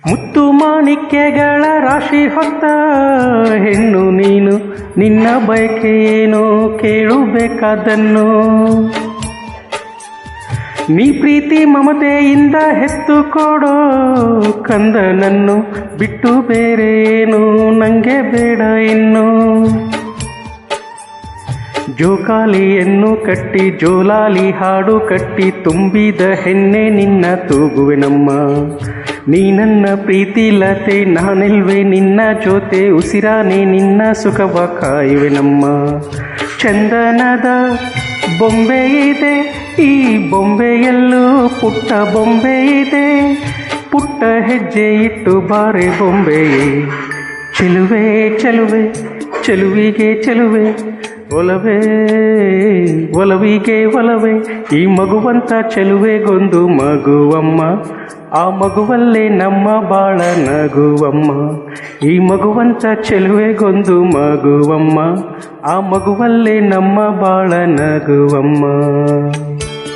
ಮುತ್ತು ಮಾಣಿಕ್ಯಗಳ ರಾಶಿ ಹೊತ್ತ ಹೆಣ್ಣು ನೀನು, ನಿನ್ನ ಬಯಕೆ ಏನು ಕೇಳಬೇಕಾದನ್ನು. ನೀ ಪ್ರೀತಿ ಮಮತೆಯಿಂದ ಹೆತ್ತು ಕೊಡೋ ಕಂದನನ್ನು ಬಿಟ್ಟು ಬೇರೆ ಏನು ನಂಗೆ ಬೇಡ ಇನ್ನು. ಜೋಕಾಲಿಯನ್ನು ಕಟ್ಟಿ ಜೋಲಾಲಿ ಹಾಡು ಕಟ್ಟಿ ತುಂಬಿದ ಹೆಣ್ಣೆ ನಿನ್ನ ತೂಗುವೆನಮ್ಮ. ನೀ ನನ್ನ ಪ್ರೀತಿ ಲತೆ ನಾನೆಲ್ವೆ ನಿನ್ನ ಜೊತೆ ಉಸಿರಾನೆ ನಿನ್ನ ಸುಖವ ಕಾಯುವೆನಮ್ಮ. ಚಂದನದ ಬೊಂಬೆ ಇದೆ ಈ ಬೊಂಬೆಯಲ್ಲೂ ಪುಟ್ಟ ಬೊಂಬೆ ಇದೆ, ಪುಟ್ಟ ಹೆಜ್ಜೆ ಇಟ್ಟು ಬಾರೆ ಬೊಂಬೆಯೇ. ಚೆಲುವೆ ಚೆಲುವೆ ಚೆಲುವಿಗೆ ಚೆಲುವೆ, ಒಲವೇ ಒಲವಿಗೆ ಒಲವೇ. ಈ ಮಗುವಂತ ಚೆಲುವೆಗೊಂದು ಮಗುವಮ್ಮ, ಆ ಮಗುವಲ್ಲೇ ನಮ್ಮ ಬಾಳ ನಗುವಮ್ಮ. ಈ ಮಗುವಂತ ಚೆಲುವೆಗೊಂದು ಮಗುವಮ್ಮ, ಆ ಮಗುವಲ್ಲೇ ನಮ್ಮ ಬಾಳ ನಗುವಮ್ಮ.